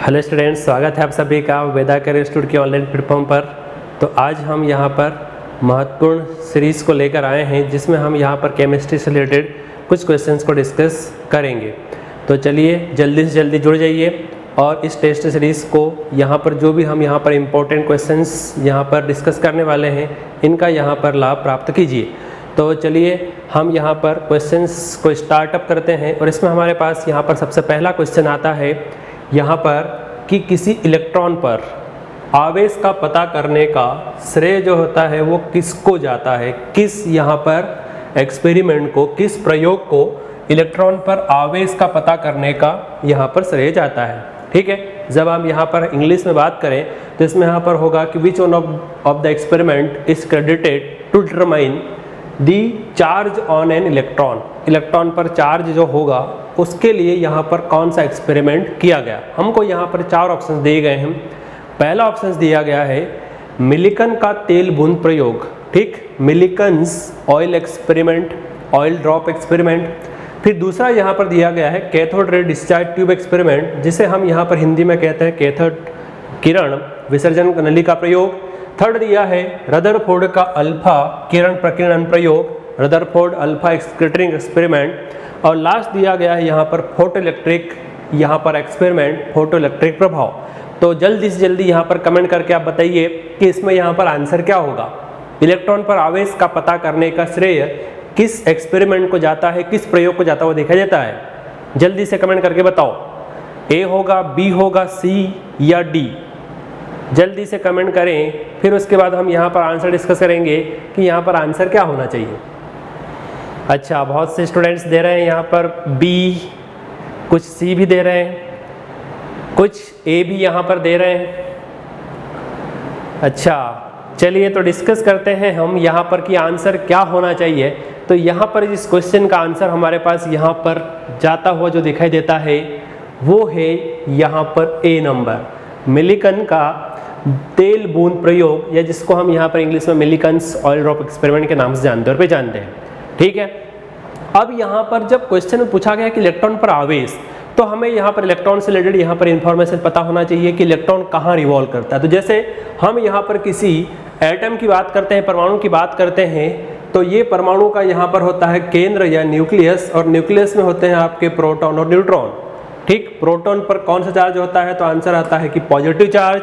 Hello students, स्वागत है आप सभी का वेदा करियर इंस्टीट्यूट के ऑनलाइन प्लेटफॉर्म पर। तो आज हम यहाँ पर महत्वपूर्ण सीरीज़ को लेकर आए हैं जिसमें हम यहाँ पर केमिस्ट्री से रिलेटेड कुछ क्वेश्चंस को डिस्कस करेंगे। तो चलिए जल्दी से जल्दी जुड़ जाइए और इस टेस्ट सीरीज़ को यहाँ पर जो भी हम यहाँ पर इम्पोर्टेंट क्वेश्चंस यहाँ पर डिस्कस करने वाले हैं इनका यहाँ पर लाभ प्राप्त कीजिए। तो चलिए हम यहाँ पर क्वेश्चंस को स्टार्टअप करते हैं और इसमें हमारे पास यहाँ पर सबसे पहला क्वेश्चन आता है यहाँ पर कि किसी इलेक्ट्रॉन पर आवेश का पता करने का श्रेय जो होता है वो किसको जाता है, किस यहाँ पर एक्सपेरिमेंट को, किस प्रयोग को इलेक्ट्रॉन पर आवेश का पता करने का यहाँ पर श्रेय जाता है। ठीक है, जब हम यहाँ पर इंग्लिश में बात करें तो इसमें यहाँ पर होगा कि which one of the experiment is credited to determine the charge on an electron. Electron पर चार्ज जो होगा उसके लिए यहाँ पर कौन सा एक्सपेरिमेंट किया गया। हमको यहाँ पर चार ऑप्शन दिए गए हैं। पहला ऑप्शन दिया गया है मिलिकन का तेल बूंद प्रयोग, ठीक, Millikan's oil experiment, oil drop experiment. फिर दूसरा यहाँ पर दिया गया है cathode ray discharge tube experiment, जिसे हम यहाँ पर हिंदी में कहते हैं कैथोड किरण विसर्जन नली का प्रयोग। थर्ड दिया है रदरफोर्ड का अल्फा किरण प्रकीर्णन प्रयोग, रदरफोर्ड अल्फा स्कैटरिंग एक्सपेरिमेंट। और लास्ट दिया गया है यहाँ पर फोटो इलेक्ट्रिक यहाँ पर एक्सपेरिमेंट, फोटो इलेक्ट्रिक प्रभाव। तो जल्दी से जल्दी यहाँ पर कमेंट करके आप बताइए कि इसमें यहाँ पर आंसर क्या होगा। इलेक्ट्रॉन पर आवेश का पता करने का श्रेय किस एक्सपेरिमेंट को जाता है, किस प्रयोग को जाता है वो देखा जाता है। जल्दी से कमेंट करके बताओ, ए होगा, बी होगा, सी या डी। जल्दी से कमेंट करें, फिर उसके बाद हम यहाँ पर आंसर डिस्कस करेंगे कि यहाँ पर आंसर क्या होना चाहिए। अच्छा, बहुत से स्टूडेंट्स दे रहे हैं यहाँ पर बी, कुछ सी भी दे रहे हैं, कुछ ए भी यहाँ पर दे रहे हैं। अच्छा चलिए तो डिस्कस करते हैं हम यहाँ पर कि आंसर क्या होना चाहिए। तो यहाँ पर इस क्वेश्चन का आंसर हमारे पास यहाँ पर जाता हुआ जो दिखाई देता है वो है यहाँ पर ए नंबर, मिलिकन का तेल बूंद प्रयोग, या जिसको हम यहाँ पर इंग्लिश में मिलिकन्स ऑयल ड्रॉप एक्सपेरिमेंट के नाम से जानते हैं। ठीक है, अब यहाँ पर जब क्वेश्चन में पूछा गया कि इलेक्ट्रॉन पर आवेश, तो हमें यहाँ पर इलेक्ट्रॉन से रिलेटेड यहाँ पर इंफॉर्मेशन पता होना चाहिए कि इलेक्ट्रॉन कहाँ रिवॉल्व करता है। तो जैसे हम यहाँ पर किसी एटम की बात करते हैं, परमाणु की बात करते हैं, तो ये परमाणु का यहाँ पर होता है केंद्र या न्यूक्लियस, और न्यूक्लियस में होते हैं आपके प्रोटॉन और न्यूट्रॉन। ठीक, प्रोटॉन पर कौन सा चार्ज होता है, तो आंसर आता है कि पॉजिटिव चार्ज,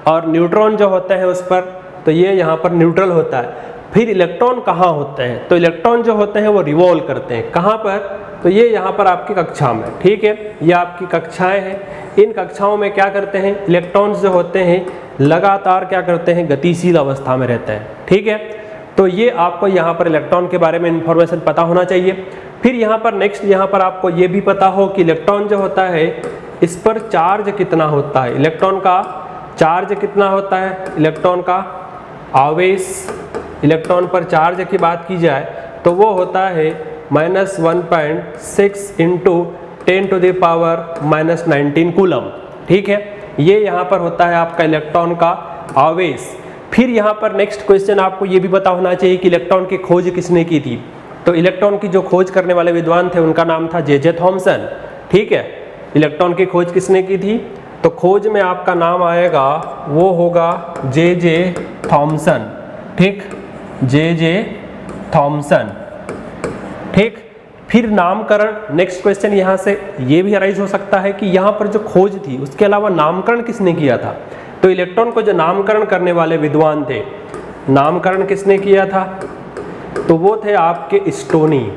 और न्यूट्रॉन जो होता है उस पर तो ये यहाँ पर न्यूट्रल होता है। फिर इलेक्ट्रॉन कहाँ होते हैं, तो इलेक्ट्रॉन जो होते हैं वो रिवॉल्व करते हैं कहाँ पर, तो ये यहाँ पर आपकी कक्षा में। ठीक है, ये आपकी कक्षाएं हैं, इन कक्षाओं में क्या करते हैं, इलेक्ट्रॉन्स जो होते हैं लगातार क्या करते हैं, गतिशील अवस्था में रहते हैं। ठीक है, तो ये आपको यहाँ पर इलेक्ट्रॉन के बारे में इंफॉर्मेशन पता होना चाहिए। फिर यहाँ पर नेक्स्ट यहाँ पर आपको ये भी पता हो कि इलेक्ट्रॉन जो होता है इस पर चार्ज कितना होता है, इलेक्ट्रॉन का चार्ज कितना होता है, इलेक्ट्रॉन का आवेश, इलेक्ट्रॉन पर चार्ज की बात की जाए तो वो होता है -1.6 इंटू 10⁻⁻19 कूलम। ठीक है, ये यहाँ पर होता है आपका इलेक्ट्रॉन का आवेश। फिर यहाँ पर नेक्स्ट क्वेश्चन आपको ये भी पता होना चाहिए कि इलेक्ट्रॉन की खोज किसने की थी। तो इलेक्ट्रॉन की जो खोज करने वाले विद्वान थे उनका नाम था जे थॉमसन। ठीक है, इलेक्ट्रॉन की खोज किसने की थी, तो खोज में आपका नाम आएगा वो होगा जे थॉमसन। ठीक, जे थॉमसन। ठीक, फिर नामकरण, नेक्स्ट क्वेश्चन यहाँ से ये भी अराइज हो सकता है कि यहाँ पर जो खोज थी उसके अलावा नामकरण किसने किया था। तो इलेक्ट्रॉन को जो नामकरण करने वाले विद्वान थे, नामकरण किसने किया था, तो वो थे आपके स्टोनी।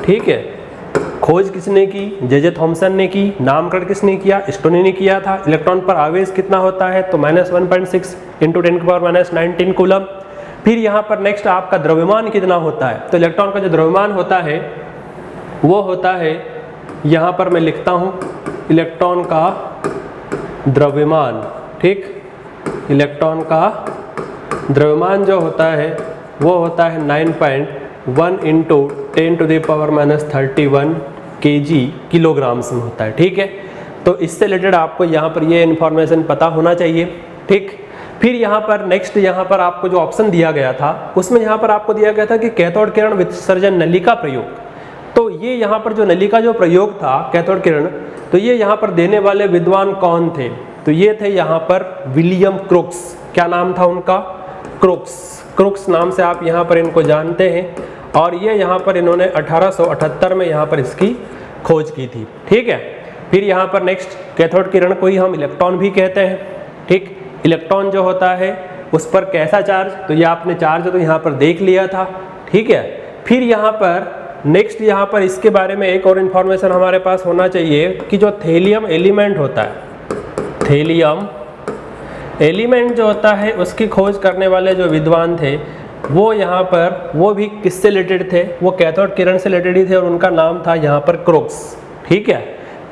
ठीक है, खोज किसने की, जे थॉमसन ने की, नामकरण किसने किया, स्टोनी ने किया था। इलेक्ट्रॉन पर आवेश कितना होता है, तो -1.6 इंटू 10⁻⁻19 कूलम। फिर यहाँ पर नेक्स्ट आपका द्रव्यमान कितना होता है, तो इलेक्ट्रॉन का जो द्रव्यमान होता है वो होता है, यहाँ पर मैं लिखता हूँ इलेक्ट्रॉन का द्रव्यमान। ठीक, इलेक्ट्रॉन का द्रव्यमान जो होता है वो होता है 9.1 इंटू 10⁻31 kg किलोग्राम्स में होता है। ठीक है, तो इससे रिलेटेड आपको यहाँ पर ये इन्फॉर्मेशन पता होना चाहिए। ठीक, फिर यहाँ पर नेक्स्ट यहाँ पर आपको जो ऑप्शन दिया गया था उसमें यहाँ पर आपको दिया गया था कि कैथोड किरण विसर्जन नली का प्रयोग। तो ये यहाँ पर जो नली का जो प्रयोग था कैथोड किरण, तो ये यहाँ पर देने वाले विद्वान कौन थे, तो ये थे यहाँ पर विलियम क्रुक्स। क्या नाम था उनका? क्रुक्स नाम से आप यहाँ पर इनको जानते हैं। और ये यहाँ पर इन्होंने 1878 में यहाँ पर इसकी खोज की थी। ठीक है, फिर यहाँ पर नेक्स्ट कैथोड किरण को ही हम इलेक्ट्रॉन भी कहते हैं। ठीक, इलेक्ट्रॉन जो होता है उस पर कैसा चार्ज, तो ये आपने चार्ज तो यहाँ पर देख लिया था। ठीक है, फिर यहाँ पर नेक्स्ट यहाँ पर इसके बारे में एक और इन्फॉर्मेशन हमारे पास होना चाहिए कि जो थेलियम एलिमेंट होता है, थेलियम एलिमेंट जो होता है उसकी खोज करने वाले जो विद्वान थे वो यहाँ पर वो भी किससे रिलेटेड थे? वो कैथोड किरण से रिलेटेड ही थे और उनका नाम था यहाँ पर क्रुक्स। ठीक है,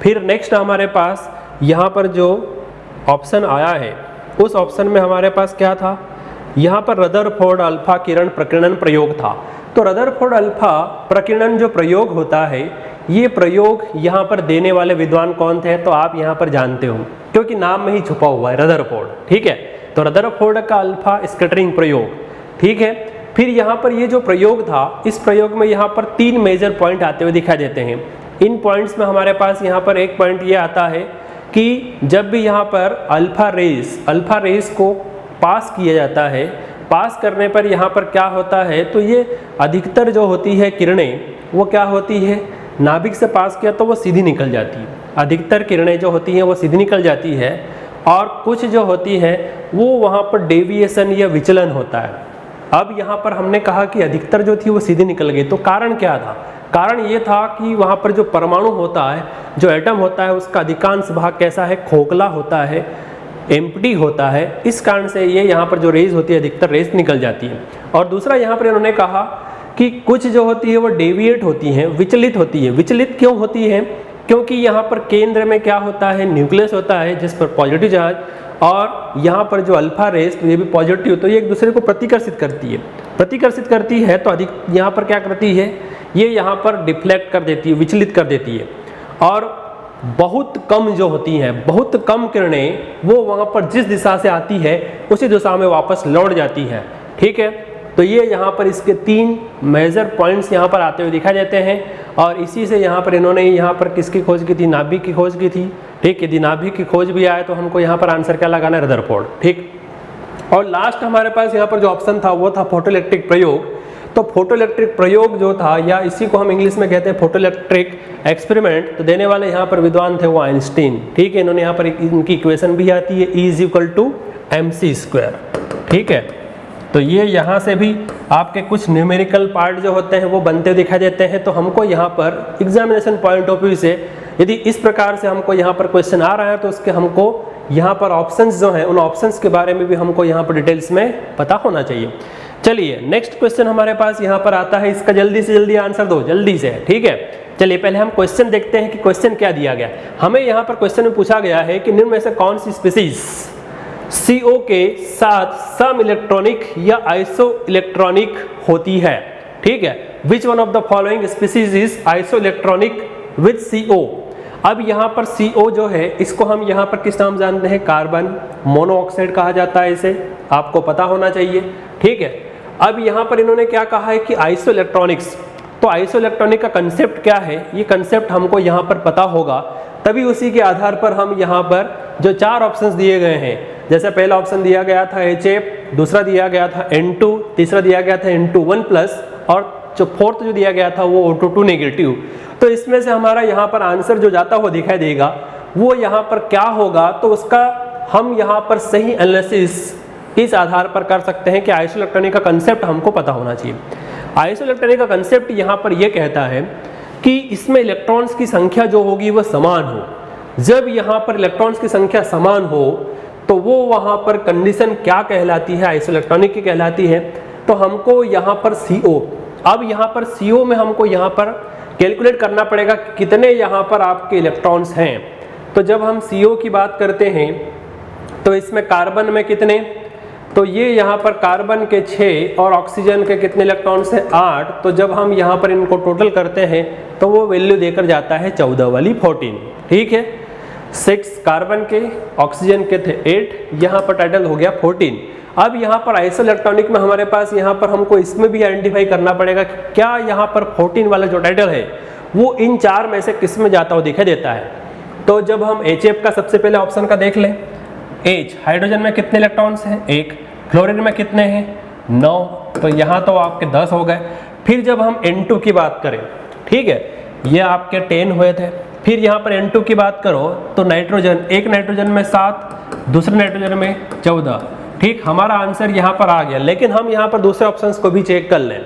फिर नेक्स्ट हमारे पास यहाँ पर जो ऑप्शन आया है उस ऑप्शन में हमारे पास क्या था? यहाँ पर रदरफोर्ड अल्फा किरण प्रकीर्णन प्रयोग था। तो रदरफोर्ड अल्फा प्रकीर्णन जो प्रयोग होता है, ये प्रयोग यहाँ पर देने वाले विद्वान कौन थे? तो आप यहाँ पर जानते हो क्योंकि नाम में ही छुपा हुआ है रदरफोर्ड। ठीक है, तो रदरफोर्ड का अल्फा स्कैटरिंग प्रयोग। ठीक है, फिर यहाँ पर ये जो प्रयोग था, इस प्रयोग में यहाँ पर 3 मेजर पॉइंट आते हुए दिखाई देते हैं। इन पॉइंट्स में हमारे पास यहाँ पर एक पॉइंट ये आता है कि जब भी यहाँ पर अल्फा रेस को पास किया जाता है, पास करने पर यहाँ पर क्या होता है? तो ये अधिकतर जो होती है किरणें वो क्या होती है? नाभिक से पास किया तो वो सीधी निकल जाती है। अधिकतर किरणें जो होती हैं वो सीधी निकल जाती है और कुछ जो होती है वो वहाँ पर डेविएशन या विचलन होता है। अब यहाँ पर हमने कहा कि अधिकतर जो थी वो सीधी निकल गई, तो कारण क्या था? कारण ये था कि वहाँ पर जो परमाणु होता है, जो एटम होता है, उसका अधिकांश भाग कैसा है? खोखला होता है, एम्प्टी होता है। इस कारण से ये यहाँ पर जो रेज होती है अधिकतर रेज निकल जाती है। और दूसरा यहाँ पर इन्होंने कहा कि कुछ जो होती है वो डेविएट होती हैं, विचलित होती है। विचलित क्यों होती है? क्योंकि यहाँ पर केंद्र में क्या होता है? न्यूक्लियस होता है जिस पर पॉजिटिव चार्ज, और यहाँ पर जो अल्फा रेस तो ये भी पॉजिटिव, तो ये एक दूसरे को प्रतिकर्षित करती है। तो अधिक यहाँ पर क्या करती है? ये यहाँ पर डिफ्लेक्ट कर देती है, विचलित कर देती है। और बहुत कम जो होती हैं, बहुत कम किरणें वो वहाँ पर जिस दिशा से आती है उसी दिशा में वापस लौट जाती है। ठीक है, तो ये यहाँ पर इसके 3 मेजर पॉइंट्स यहाँ पर आते हुए दिखाई देते हैं। और इसी से यहाँ पर इन्होंने यहाँ पर किसकी खोज की थी? नाभिक की खोज की थी। ठीक, यदि नाभिक की खोज भी आए तो हमको यहाँ पर आंसर क्या लगाना है? रदरफोर्ड। ठीक, और लास्ट हमारे पास यहाँ पर जो ऑप्शन था वो था फोटोइलेक्ट्रिक प्रयोग। तो फोटोइलेक्ट्रिक प्रयोग जो था, या इसी को हम इंग्लिश में कहते हैं फोटोइलेक्ट्रिक एक्सपेरिमेंट, तो देने वाले यहाँ पर विद्वान थे वो आइंस्टीन। ठीक है, इन्होंने यहाँ पर इनकी इक्वेशन भी आती है E=mc²। ठीक है, तो ये यहाँ से भी आपके कुछ न्यूमेरिकल पार्ट जो होते हैं वो बनते दिखाई देते हैं। तो हमको यहाँ पर एग्जामिनेशन पॉइंट ऑफ व्यू से यदि इस प्रकार से हमको यहाँ पर क्वेश्चन आ रहा है तो उसके हमको यहाँ पर ऑप्शंस जो हैं उन ऑप्शंस के बारे में भी हमको यहाँ पर डिटेल्स में पता होना चाहिए। चलिए नेक्स्ट क्वेश्चन हमारे पास यहाँ पर आता है, इसका जल्दी से जल्दी आंसर दो, जल्दी से। ठीक है, चलिए पहले हम क्वेश्चन देखते हैं कि क्वेश्चन क्या दिया गया। हमें यहाँ पर क्वेश्चन में पूछा गया है कि निम्न में से कौन सी स्पीसीज CO के साथ सम इलेक्ट्रॉनिक या आइसो इलेक्ट्रॉनिक होती है। ठीक है, विच one of the following species is iso electronic with CO। अब यहाँ पर CO जो है इसको हम यहाँ पर किस नाम जानते हैं? कार्बन मोनोऑक्साइड कहा जाता है, इसे आपको पता होना चाहिए। ठीक है, अब यहाँ पर इन्होंने क्या कहा है कि आइसो इलेक्ट्रॉनिक्स। तो आइसो इलेक्ट्रॉनिक का कंसेप्ट क्या है, ये कंसेप्ट हमको यहाँ पर पता होगा, तभी उसी के आधार पर हम यहाँ पर जो 4 ऑप्शंस दिए गए हैं, जैसे पहला ऑप्शन दिया गया था HF, दूसरा दिया गया था N2, तीसरा दिया गया था N2 और जो फोर्थ जो दिया गया था वो O2 नेगेटिव। तो इसमें से हमारा यहाँ पर आंसर जो जाता हुआ दिखाई देगा वो यहाँ पर क्या होगा, तो उसका हम यहाँ पर सही एनालिसिस इस आधार पर कर सकते हैं कि आइसो इलेक्ट्रॉनिक का कंसेप्ट हमको पता होना चाहिए। आइसो इलेक्ट्रॉनिक का कंसेप्ट यहाँ पर यह कहता है कि इसमें इलेक्ट्रॉन्स की संख्या जो होगी वह समान हो। जब यहाँ पर इलेक्ट्रॉन्स की संख्या समान हो तो वो वहाँ पर कंडीशन क्या कहलाती है? आइसो इलेक्ट्रॉनिक की कहलाती है। तो हमको यहाँ पर CO, अब यहाँ पर CO में हमको यहाँ पर कैलकुलेट करना पड़ेगा कितने यहाँ पर आपके इलेक्ट्रॉन्स हैं। तो जब हम CO की बात करते हैं तो इसमें कार्बन में कितने, तो ये यहाँ पर कार्बन के 6 और ऑक्सीजन के कितने इलेक्ट्रॉन्स हैं? 8। तो जब हम यहाँ पर इनको टोटल करते हैं तो वो वैल्यू देकर जाता है 14 वाली 14। ठीक है, 6 कार्बन के, ऑक्सीजन के थे 8, यहाँ पर टाइटल हो गया 14। अब यहाँ पर आइसो इलेक्ट्रॉनिक में हमारे पास यहाँ पर हमको इसमें भी आइडेंटिफाई करना पड़ेगा कि क्या यहाँ पर 14 वाला जो टाइटल है वो इन 4 में से किस में जाता हुआ दिखाई देता है। तो जब हम HF का सबसे पहले ऑप्शन का देख लें, H, हाइड्रोजन में कितने इलेक्ट्रॉन्स हैं? 1। क्लोरीन में कितने हैं? 9। तो यहाँ तो आपके 10 हो गए। फिर जब हम N2 की बात करें, ठीक है, ये आपके 10 हुए थे। फिर यहाँ पर N2 की बात करो तो नाइट्रोजन, एक नाइट्रोजन में 7, दूसरे नाइट्रोजन में 14। ठीक, हमारा आंसर यहाँ पर आ गया। लेकिन हम यहाँ पर दूसरे ऑप्शंस को भी चेक कर लें।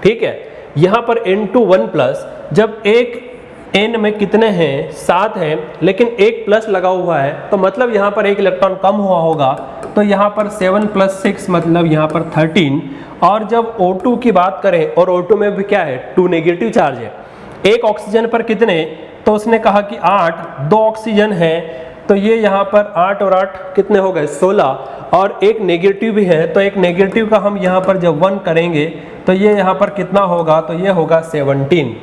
ठीक है, यहाँ पर N2 1+, जब एक N में कितने हैं? 7 हैं, लेकिन एक प्लस लगा हुआ है, तो मतलब यहाँ पर एक इलेक्ट्रॉन कम हुआ होगा। तो यहाँ पर 7 + 6 मतलब यहाँ पर 13। और जब O2 की बात करें, और O2 में भी क्या है? 2 नेगेटिव चार्ज है। एक ऑक्सीजन पर कितने? तो उसने कहा कि 8, 2 ऑक्सीजन है, तो ये यहाँ पर 8 और 8 कितने हो गए? 16। और एक नेगेटिव भी है, तो एक नेगेटिव का हम यहाँ पर जब 1 करेंगे तो ये यहाँ पर कितना होगा? तो ये होगा 17।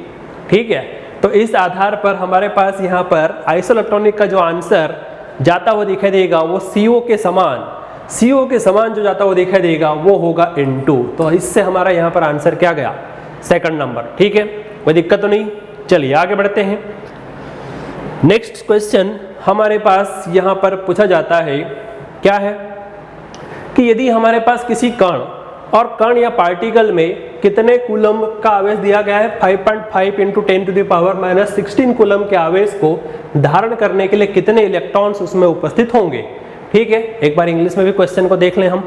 ठीक है, तो इस आधार पर हमारे पास यहाँ पर आइसोइलेक्ट्रॉनिक का जो आंसर जाता हुआ दिखाई देगा वो CO के समान जो जाता हुआ दिखाई देगा वो होगा N2। तो इससे हमारा यहाँ पर आंसर क्या गया? Second number. ठीक है, कोई दिक्कत तो नहीं। चलिए आगे बढ़ते हैं। नेक्स्ट क्वेश्चन हमारे पास यहाँ पर पूछा जाता है, क्या है कि यदि हमारे पास किसी कण या पार्टिकल में कितने कूलम का आवेश दिया गया है? 5.5 × 10⁻16 कूलम के आवेश को धारण करने के लिए कितने इलेक्ट्रॉन्स उसमें उपस्थित होंगे? ठीक है, एक बार इंग्लिश में भी क्वेश्चन को देख लें हम।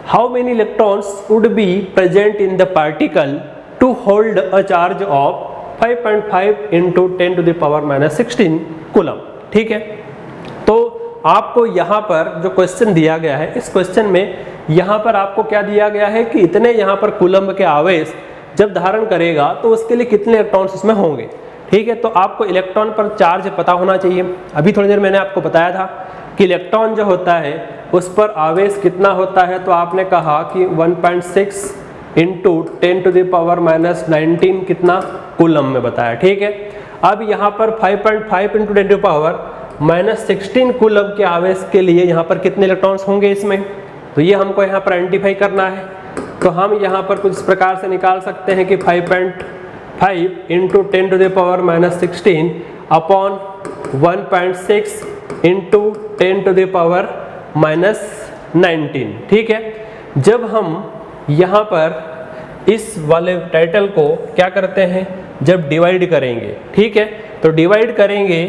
How many electrons would be present in the particle to hold a charge of 5.5 × 10⁻16 coulomb? ठीक है, तो आपको यहाँ पर जो क्वेश्चन दिया गया है, इस क्वेश्चन में यहाँ पर आपको क्या दिया गया है कि इतने यहाँ पर कूलम के आवेश जब धारण करेगा तो उसके लिए कितने इलेक्ट्रॉन्स उसमें होंगे। ठीक है, तो आपको इलेक्ट्रॉन पर चार्ज पता होना चाहिए। अभी थोड़ी देर मैंने आपको बताया था कि इलेक्ट्रॉन जो होता है उस पर आवेश कितना होता है, तो आपने कहा कि 1.6 × 10⁻19 कितना कूलम में बताया। ठीक है, अब यहाँ पर 5.5 × 10⁻16 कूलम के आवेश के लिए यहाँ पर कितने इलेक्ट्रॉन्स होंगे इसमें, तो ये हमको यहाँ पर आइडेंटिफाई करना है। तो हम यहाँ पर कुछ इस प्रकार से निकाल सकते हैं कि 5.5 × 10⁻16 अपॉन 1.6 × 10⁻19। ठीक है, जब हम यहाँ पर इस वाले टाइटल को क्या करते हैं, जब डिवाइड करेंगे, ठीक है, तो डिवाइड करेंगे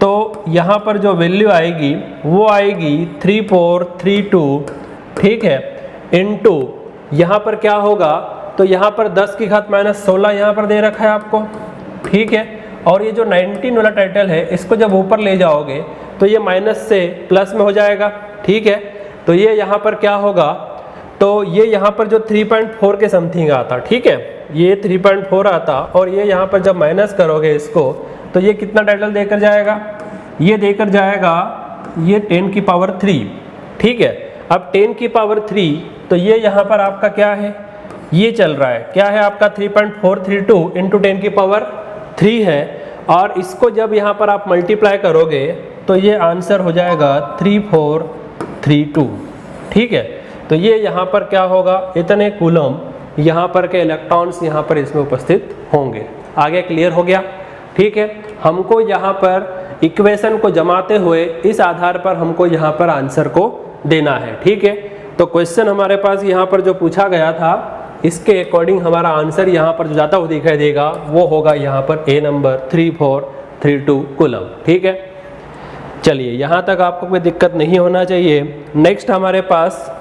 तो यहाँ पर जो वैल्यू आएगी वो आएगी 3432। ठीक है, इनटू यहाँ पर क्या होगा, तो यहाँ पर 10⁻16 यहाँ पर दे रखा है आपको। ठीक है, और ये जो 19 वाला टाइटल है इसको जब ऊपर ले जाओगे तो ये माइनस से प्लस में हो जाएगा। ठीक है, तो ये यहाँ पर क्या होगा, तो ये यहाँ पर जो 3.4 के समथिंग आता। ठीक है, ये 3.4 आता, और ये यहाँ पर जब माइनस करोगे इसको तो ये कितना टाइटल देकर जाएगा, ये देकर जाएगा ये 10⁻3। ठीक है, अब 10⁻3 तो ये यहाँ पर आपका क्या है, ये चल रहा है, क्या है आपका 3.432 × 10⁻3 है, और इसको जब यहाँ पर आप मल्टीप्लाई करोगे तो ये आंसर हो जाएगा 3432। ठीक है, तो ये यहाँ पर क्या होगा, इतने कूलम यहाँ पर के इलेक्ट्रॉन्स यहाँ पर इसमें उपस्थित होंगे। आगे क्लियर हो गया। ठीक है, हमको यहाँ पर इक्वेशन को जमाते हुए इस आधार पर हमको यहाँ पर आंसर को देना है। ठीक है, तो क्वेश्चन हमारे पास यहाँ पर जो पूछा गया था इसके अकॉर्डिंग हमारा आंसर यहाँ पर जो जाता हुआ दिखाई देगा वो होगा यहाँ पर ए नंबर 3432 कूलम। ठीक है, चलिए यहाँ तक आपको कोई दिक्कत नहीं होना चाहिए। नेक्स्ट हमारे पास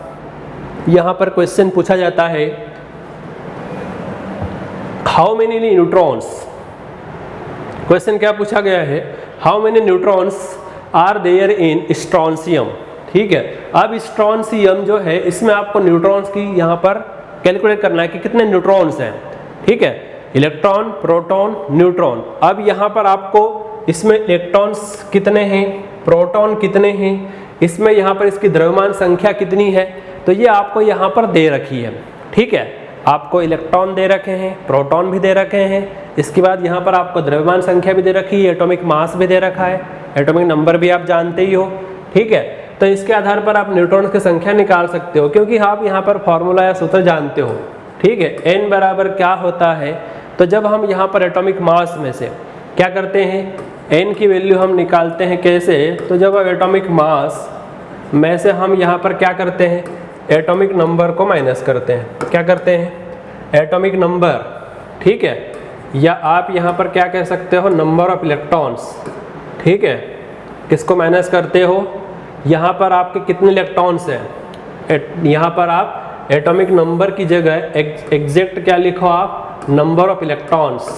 यहाँ पर क्वेश्चन पूछा जाता है, हाउ मेनी न्यूट्रॉन्स। क्वेश्चन क्या पूछा गया है, how many neutrons are there in strontium. ठीक है, अब स्ट्रॉन्शियम जो है इसमें आपको न्यूट्रॉन्स की यहाँ पर कैलकुलेट करना है कि कितने न्यूट्रॉन्स हैं। ठीक है, इलेक्ट्रॉन, प्रोटॉन, न्यूट्रॉन। अब यहाँ पर आपको इसमें इलेक्ट्रॉन्स कितने हैं, प्रोटॉन कितने हैं, इसमें यहाँ पर इसकी द्रव्यमान संख्या कितनी है, तो ये आपको यहाँ पर दे रखी है। ठीक है, आपको इलेक्ट्रॉन दे रखे हैं, प्रोटॉन भी दे रखे हैं, इसके बाद यहाँ पर आपको द्रव्यमान संख्या भी दे रखी है, एटॉमिक मास भी दे रखा है, एटॉमिक नंबर भी आप जानते ही हो। ठीक है, तो इसके आधार पर आप न्यूट्रॉन्स की संख्या निकाल सकते हो, क्योंकि आप यहाँ पर फॉर्मूला या सूत्र जानते हो। ठीक है, n बराबर क्या होता है, तो जब हम यहाँ पर एटॉमिक मास में से क्या करते हैं, n की वैल्यू हम निकालते हैं कैसे, तो जब आप एटॉमिक मास में से हम यहाँ पर क्या करते हैं, एटॉमिक नंबर को माइनस करते हैं। क्या करते हैं, एटॉमिक नंबर, ठीक है, या आप यहाँ पर क्या कह सकते हो, नंबर ऑफ इलेक्ट्रॉन्स, ठीक है, किसको माइनस करते हो, यहाँ पर आपके कितने इलेक्ट्रॉन्स हैं, यहाँ पर आप एटॉमिक नंबर की जगह एग्जैक्ट क्या लिखो आप, number of electrons,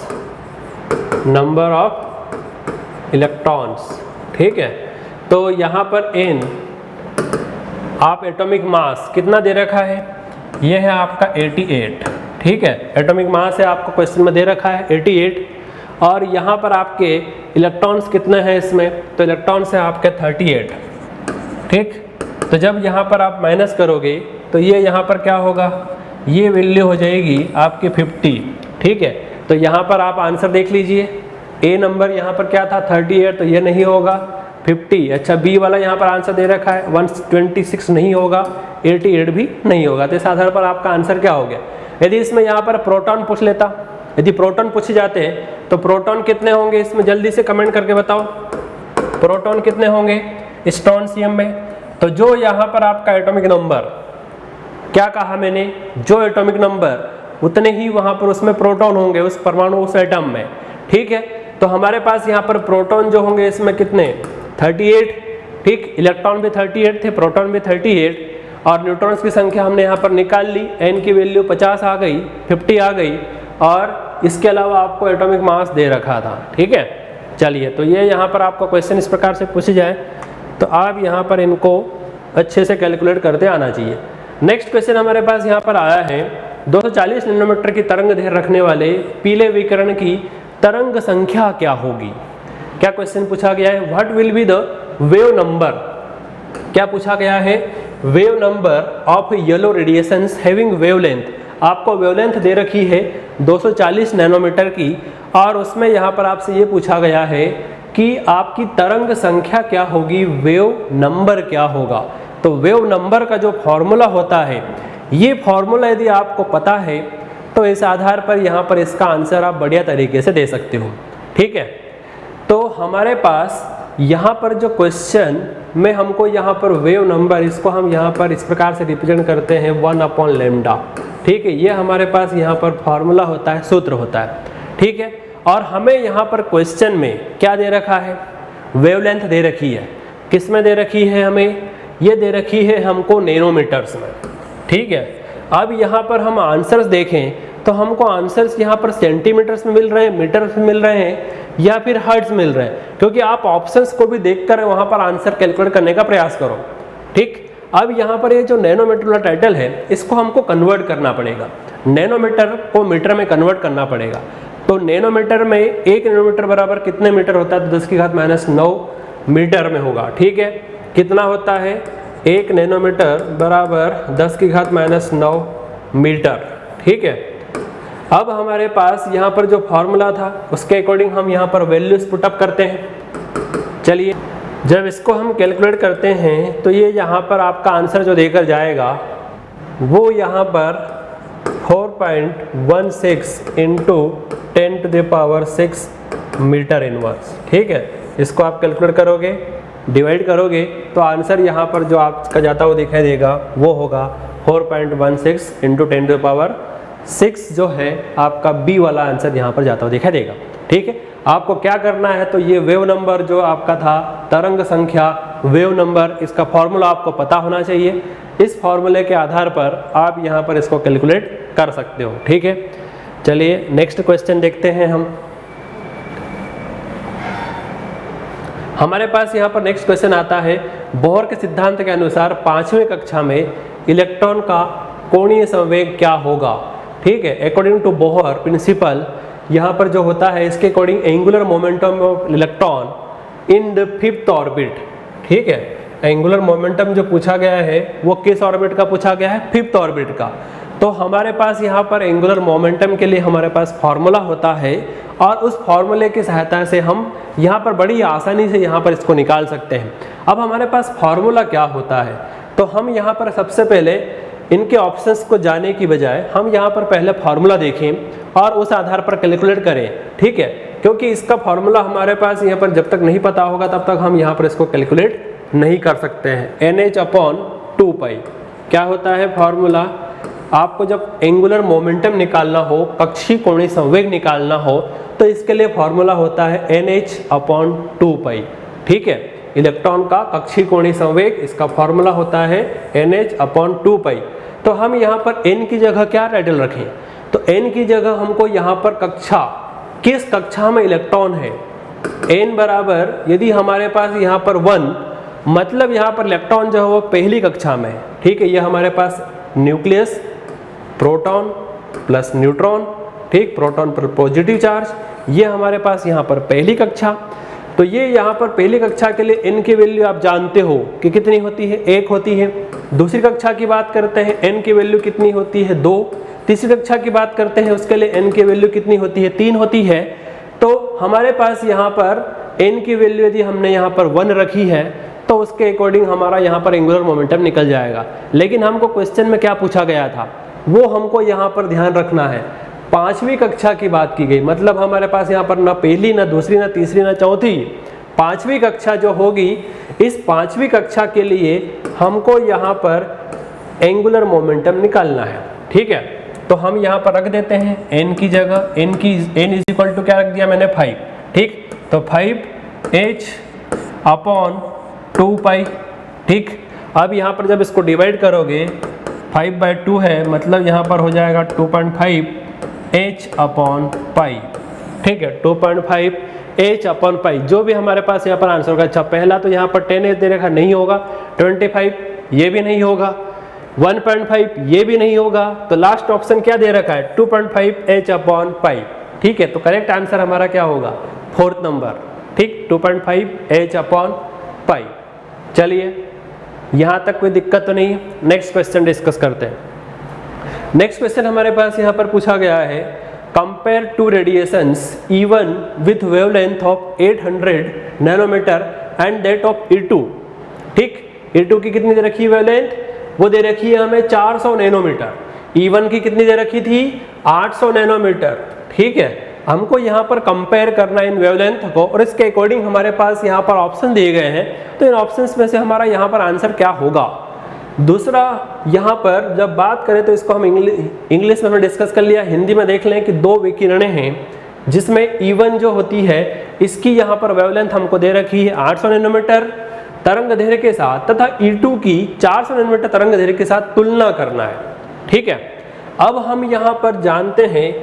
number of electrons, ठीक है। तो यहाँ पर n आप एटॉमिक मास कितना दे रखा है, ये है आपका 88, ठीक है, एटॉमिक मास है आपको क्वेश्चन में दे रखा है 88, और यहाँ पर आपके इलेक्ट्रॉन्स कितने हैं इसमें, तो इलेक्ट्रॉन्स है आपके 38, ठीक। तो जब यहाँ पर आप माइनस करोगे तो ये यहाँ पर क्या होगा, ये वैल्यू हो जाएगी आपकी 50, ठीक है। तो यहाँ पर आप आंसर देख लीजिए, ए नंबर यहाँ पर क्या था 38, तो ये नहीं होगा 50। अच्छा, बी वाला यहाँ पर आंसर दे रखा है 126 नहीं होगा, 88 भी नहीं होगा। तो इस आधार पर आपका आंसर क्या हो गया। यदि इसमें यहाँ पर प्रोटॉन पूछ लेता, यदि प्रोटॉन पूछे जाते हैं तो प्रोटॉन कितने होंगे इसमें, जल्दी से कमेंट करके बताओ, प्रोटॉन कितने होंगे स्ट्रोंशियम में। तो जो यहाँ पर आपका एटॉमिक नंबर, क्या कहा मैंने, जो एटॉमिक नंबर उतने ही वहाँ पर उसमें प्रोटॉन होंगे उस परमाणु, उस एटम में, ठीक है। तो हमारे पास यहाँ पर प्रोटॉन जो होंगे इसमें कितने, 38, ठीक, इलेक्ट्रॉन भी 38 थे, प्रोटॉन भी 38, और न्यूट्रॉन्स की संख्या हमने यहाँ पर निकाल ली, n की वैल्यू 50 आ गई, 50 आ गई, और इसके अलावा आपको एटॉमिक मास दे रखा था, ठीक है। चलिए, तो ये यहाँ पर आपको क्वेश्चन इस प्रकार से पूछी जाए तो आप यहाँ पर इनको अच्छे से कैलकुलेट करते आना चाहिए। नेक्स्ट क्वेश्चन हमारे पास यहाँ पर आया है, 240 नैनोमीटर की तरंग दैर्घ्य रखने वाले पीले विकिरण की तरंग संख्या क्या होगी। क्या क्वेश्चन पूछा गया है, what will be the wave number, क्या पूछा गया है, wave number of yellow radiations having wavelength, आपको वेवलेंथ दे रखी है 240 नैनोमीटर की, और उसमें यहाँ पर आपसे ये पूछा गया है कि आपकी तरंग संख्या क्या होगी, वेव नंबर क्या होगा। तो वेव नंबर का जो फॉर्मूला होता है, ये फॉर्मूला यदि आपको पता है तो इस आधार पर यहाँ पर इसका आंसर आप बढ़िया तरीके से दे सकते हो, ठीक है। तो हमारे पास यहाँ पर जो क्वेश्चन में हमको यहाँ पर वेव नंबर, इसको हम यहाँ पर इस प्रकार से रिप्रेजेंट करते हैं 1/λ, ठीक है। ये हमारे पास यहाँ पर फॉर्मूला होता है, सूत्र होता है, ठीक है। और हमें यहाँ पर क्वेश्चन में क्या दे रखा है, वेवलेंथ दे रखी है, किस में दे रखी है हमें, ये दे रखी है हमको नैनोमीटर्स में, ठीक है। अब यहाँ पर हम आंसर्स देखें तो हमको आंसर्स यहाँ पर सेंटीमीटर्स में मिल रहे हैं, मीटर्स में मिल रहे हैं, या फिर हर्ट्ज मिल रहे हैं, क्योंकि आप ऑप्शंस को भी देखकर वहाँ पर आंसर कैलकुलेट करने का प्रयास करो, ठीक। अब यहाँ पर ये जो नैनोमीटर वाला टाइटल है, इसको हमको कन्वर्ट करना पड़ेगा, नैनोमीटर को मीटर में कन्वर्ट करना पड़ेगा। तो नैनोमीटर में 1 नैनोमीटर बराबर कितने मीटर होता है, तो 10⁻⁹ मीटर में होगा, ठीक है। कितना होता है, 1 नैनोमीटर बराबर 10⁻⁹ मीटर, ठीक है। अब हमारे पास यहाँ पर जो फॉर्मूला था उसके अकॉर्डिंग हम यहाँ पर वैल्यूज पुटअप करते हैं। चलिए, जब इसको हम कैलकुलेट करते हैं तो ये यहाँ पर आपका आंसर जो देकर जाएगा वो यहाँ पर 4.16 × 10⁻⁶ मीटर इनवर्स, ठीक है। इसको आप कैलकुलेट करोगे, डिवाइड करोगे तो आंसर यहाँ पर जो आपका जाता हुआ दिखाई देगा वो होगा 4.16 × 10⁻⁶ जो है आपका बी वाला आंसर यहाँ पर जाता हुआ दिखाई देगा, ठीक है। आपको क्या करना है, तो ये वेव नंबर जो आपका था, तरंग संख्या, वेव नंबर, इसका फॉर्मूला आपको पता होना चाहिए। इस फॉर्मूले के आधार पर आप यहाँ पर इसको कैलकुलेट कर सकते हो, ठीक है। चलिए नेक्स्ट क्वेश्चन देखते हैं हम। हमारे पास यहाँ पर नेक्स्ट क्वेश्चन आता है, बोहर के सिद्धांत के अनुसार 5वीं कक्षा में इलेक्ट्रॉन का कोणीय संवेग क्या होगा, ठीक है। अकॉर्डिंग टू बोहर प्रिंसिपल, यहाँ पर जो होता है इसके according angular momentum of electron in the 5th orbit, ठीक है। एंगुलर मोमेंटम जो पूछा गया है वो किस ऑर्बिट का पूछा गया है, 5th ऑर्बिट का। तो हमारे पास यहाँ पर एंगुलर मोमेंटम के लिए हमारे पास फॉर्मूला होता है, और उस फॉर्मूले की सहायता से हम यहाँ पर बड़ी आसानी से यहाँ पर इसको निकाल सकते हैं। अब हमारे पास फॉर्मूला क्या होता है, तो हम यहाँ पर सबसे पहले इनके ऑप्शंस को जाने की बजाय हम यहाँ पर पहले फार्मूला देखें और उस आधार पर कैलकुलेट करें, ठीक है। क्योंकि इसका फार्मूला हमारे पास यहाँ पर जब तक नहीं पता होगा तब तक हम यहाँ पर इसको कैलकुलेट नहीं कर सकते हैं। NH/2π क्या होता है फॉर्मूला? आपको जब एंगुलर मोमेंटम निकालना हो, कक्षीय कोणीय संवेग निकालना हो, तो इसके लिए फॉर्मूला होता है NH/2π। ठीक है, इलेक्ट्रॉन का कक्षीय कोणीय संवेग, इसका फॉर्मूला होता है NH/2π। तो हम यहाँ पर n की जगह क्या टाइटल रखें? तो n की जगह हमको यहाँ पर कक्षा, किस कक्षा में इलेक्ट्रॉन है, n बराबर, यदि हमारे पास यहाँ पर 1, मतलब यहाँ पर इलेक्ट्रॉन जो है वो पहली कक्षा में है। ठीक है, ये हमारे पास न्यूक्लियस, प्रोटॉन प्लस न्यूट्रॉन, ठीक, प्रोटॉन पर पॉजिटिव चार्ज, ये हमारे पास यहाँ पर पहली कक्षा। तो ये यहाँ पर पहली कक्षा के लिए n की वैल्यू आप जानते हो कि कितनी होती है, 1 होती है। दूसरी कक्षा की बात करते हैं, n की वैल्यू कितनी होती है, 2। तीसरी कक्षा की बात करते हैं, उसके लिए n की वैल्यू कितनी होती है, 3 होती है। तो हमारे पास यहाँ पर n की वैल्यू यदि हमने यहाँ पर 1 रखी है तो उसके अकॉर्डिंग हमारा यहाँ पर एंगुलर मोमेंटम निकल जाएगा। लेकिन हमको क्वेश्चन में क्या पूछा गया था, वो हमको यहाँ पर ध्यान रखना है। 5वीं कक्षा की बात की गई, मतलब हमारे पास यहाँ पर ना पहली, ना दूसरी, ना तीसरी, ना चौथी, 5वीं कक्षा जो होगी, इस 5वीं कक्षा के लिए हमको यहाँ पर एंगुलर मोमेंटम निकालना है। ठीक है, तो हम यहाँ पर रख देते हैं n की जगह, n इज इक्वल टू क्या रख दिया मैंने, 5। ठीक, तो 5h/2π। ठीक, अब यहाँ पर जब इसको डिवाइड करोगे, 5/2 है, मतलब यहाँ पर हो जाएगा 2.5h/π। ठीक है, 2.5h/π, जो भी हमारे पास यहाँ पर आंसर होगा। अच्छा, पहला तो यहाँ पर 10h दे रखा, नहीं होगा। 25 ये भी नहीं होगा। 1.5 ये भी नहीं होगा। तो लास्ट ऑप्शन क्या दे रखा है, 2.5h/π। ठीक है, तो करेक्ट आंसर हमारा क्या होगा, 4th नंबर। ठीक, 2.5h/π। चलिए, यहाँ तक कोई दिक्कत तो नहीं है। नेक्स्ट क्वेश्चन डिस्कस करते हैं। नेक्स्ट क्वेश्चन हमारे पास यहाँ पर पूछा गया है, compare two radiations E1 with wavelength of 800 nanometre and that of E2। ठीक, E2 की कितनी दे रखी है वेवलेंथ, वो दे रखी है हमें 400 नैनोमीटर। E1 की कितनी दे रखी थी, 800 नैनोमीटर। ठीक है, हमको यहाँ पर कंपेयर करना इन वेवलेंथ को, और इसके अकॉर्डिंग हमारे पास यहाँ पर ऑप्शन दिए गए हैं। तो इन ऑप्शंस में से हमारा यहाँ पर आंसर क्या होगा। दूसरा, यहाँ पर जब बात करें तो इसको हम इंग्लिश में हमने डिस्कस कर लिया, हिंदी में देख लें कि 2 विकिरणें हैं, जिसमें E1 जो होती है, इसकी यहाँ पर वेवलेंथ हमको दे रखी है 800 नैनोमीटर तरंग दैर्घ्य के साथ, तथा E2 की 400 नैनोमीटर तरंग दैर्घ्य के साथ तुलना करना है। ठीक है, अब हम यहाँ पर जानते हैं